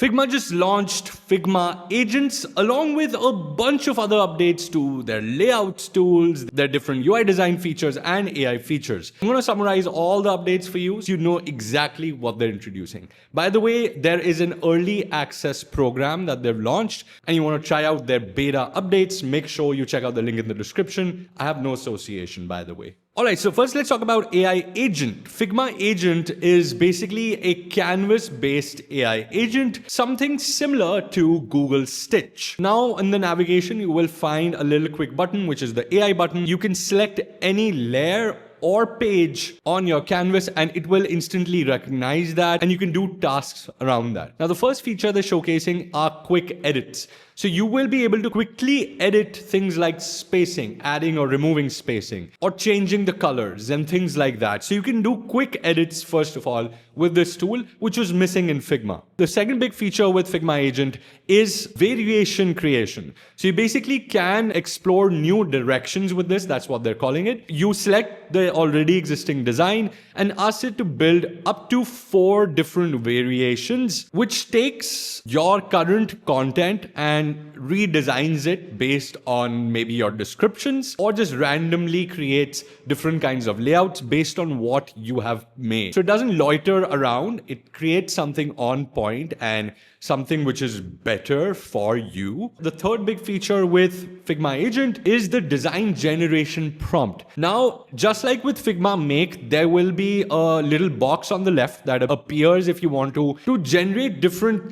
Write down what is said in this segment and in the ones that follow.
Figma just launched Figma Agents along with a bunch of other updates to their layouts tools, their different UI design features and AI features. I'm going to summarize all the updates for you so you know exactly what they're introducing. By the way, there is an early access program that they've launched and you want to try out their beta updates. Make sure you check out the link in the description. I have no association, by the way. Alright, so first let's talk about AI Agent. Figma Agent is basically a canvas-based AI agent, something similar to Google Stitch. Now in the navigation, you will find a little quick button, which is the AI button. You can select any layer or page on your canvas and it will instantly recognize that and you can do tasks around that. Now the first feature they're showcasing are quick edits. So you will be able to quickly edit things like spacing, adding or removing spacing, or changing the colors and things like that. So you can do quick edits first of all with this tool, which was missing in Figma. The second big feature with Figma Agent is variation creation. So you basically can explore new directions with this. That's what they're calling it. You select the already existing design and ask it to build up to 4 different variations, which takes your current content and redesigns it based on maybe your descriptions or just randomly creates different kinds of layouts based on what you have made. So it doesn't loiter around. It creates something on point and something which is better for you. The third big feature with Figma Agent is the design generation prompt. Now, just like with Figma Make, there will be a little box on the left that appears if you want to generate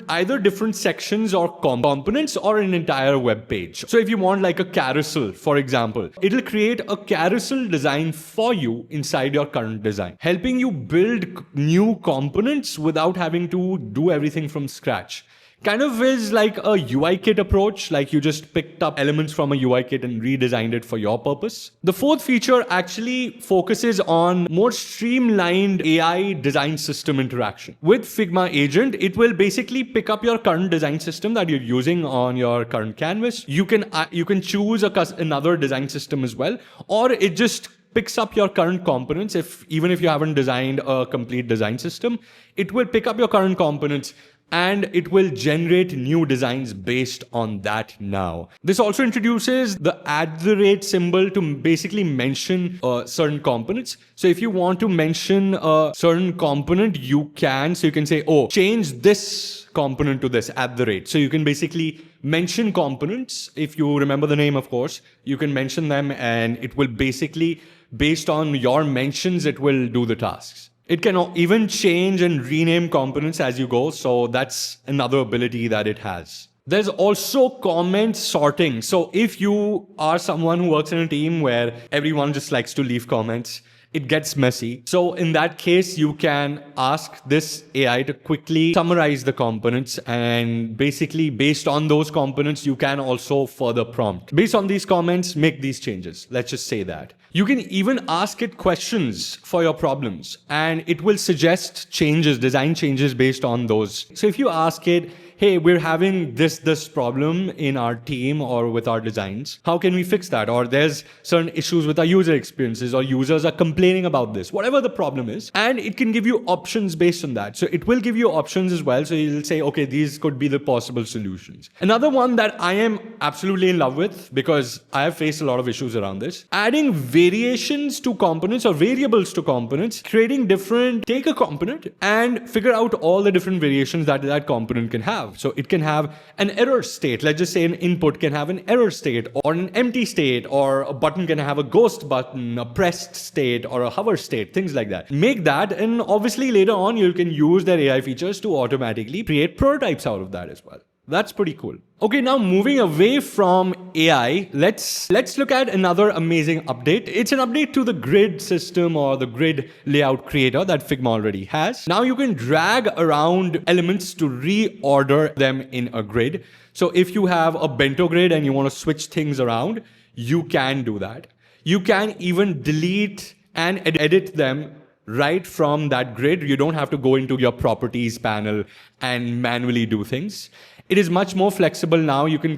either different sections or components or an entire web page. So if you want like a carousel, for example, it'll create a carousel design for you inside your current design, helping you build new components without having to do everything from scratch. Kind of is like a UI kit approach, like you just picked up elements from a UI kit and redesigned it for your purpose. The fourth feature actually focuses on more streamlined AI design system interaction. With Figma Agent, it will basically pick up your current design system that you're using on your current canvas. You can choose another design system as well, or it just picks up your current components. Even if you haven't designed a complete design system, it will pick up your current components and it will generate new designs based on that now. This also introduces the @ symbol to basically mention certain components. So if you want to mention a certain component, you can. So you can say, oh, change this component to this @. So you can basically mention components. If you remember the name, of course, you can mention them and it will basically, based on your mentions, it will do the tasks. It can even change and rename components as you go. So that's another ability that it has. There's also comment sorting. So if you are someone who works in a team where everyone just likes to leave comments, it gets messy. So in that case, you can ask this AI to quickly summarize the components and basically based on those components, you can also further prompt. Based on these comments, make these changes. Let's just say that. You can even ask it questions for your problems and it will suggest changes, design changes based on those. So if you ask it, hey, we're having this problem in our team or with our designs. How can we fix that? Or there's certain issues with our user experiences or users are complaining about this, whatever the problem is. And it can give you options based on that. So it will give you options as well. So you'll say, okay, these could be the possible solutions. Another one that I am absolutely in love with because I have faced a lot of issues around this, adding variations to components or variables to components, take a component and figure out all the different variations that that component can have. So it can have an error state. Let's just say an input can have an error state or an empty state, or a button can have a ghost button, a pressed state or a hover state, things like that. Make that, and obviously later on you can use their AI features to automatically create prototypes out of that as well. That's pretty cool. Okay, now moving away from AI, let's look at another amazing update. It's an update to the grid system or the grid layout creator that Figma already has. Now you can drag around elements to reorder them in a grid. So if you have a bento grid and you want to switch things around, you can do that. You can even delete and edit them right from that grid. You don't have to go into your properties panel and manually do things. It is much more flexible now. You can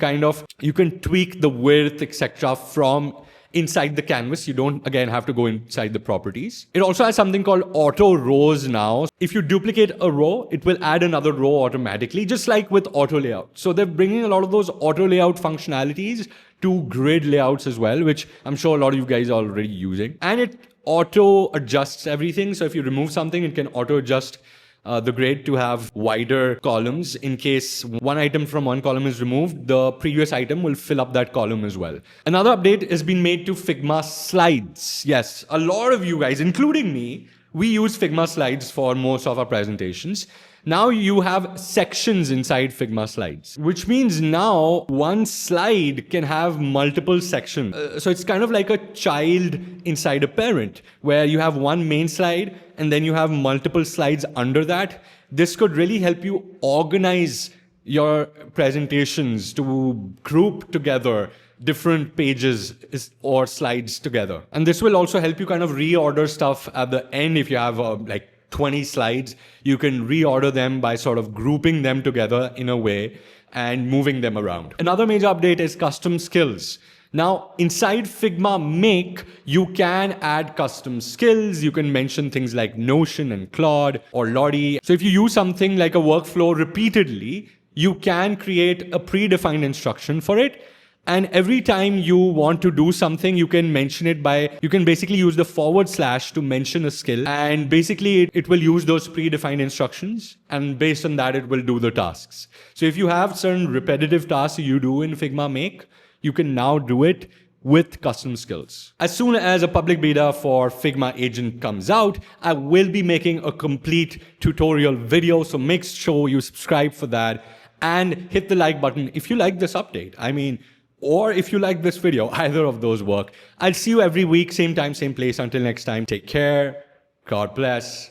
tweak the width, etc. from inside the canvas. You don't, again, have to go inside the properties. It also has something called auto rows now. If you duplicate a row, it will add another row automatically, just like with auto layout. So they're bringing a lot of those auto layout functionalities to grid layouts as well, which I'm sure a lot of you guys are already using. And it auto adjusts everything. So if you remove something, it can auto adjust the grid to have wider columns. In case one item from one column is removed, the previous item will fill up that column as well. Another update has been made to Figma Slides. Yes, a lot of you guys, including me, we use Figma Slides for most of our presentations. Now you have sections inside Figma Slides, which means now one slide can have multiple sections. So it's kind of like a child inside a parent, where you have one main slide and then you have multiple slides under that. This could really help you organize your presentations to group together different pages or slides together. And this will also help you kind of reorder stuff at the end. If you have like 20 slides, you can reorder them by sort of grouping them together in a way and moving them around. Another major update is custom skills. Now, inside Figma Make, you can add custom skills. You can mention things like Notion and Claude or Lottie. So if you use something like a workflow repeatedly, you can create a predefined instruction for it. And every time you want to do something, you can mention it you can basically use the / to mention a skill. And basically it will use those predefined instructions. And based on that, it will do the tasks. So if you have certain repetitive tasks you do in Figma Make, you can now do it with custom skills. As soon as a public beta for Figma Agent comes out, I will be making a complete tutorial video. So make sure you subscribe for that and hit the like button if you like this update. Or if you like this video, either of those work. I'll see you every week, same time, same place. Until next time, take care. God bless.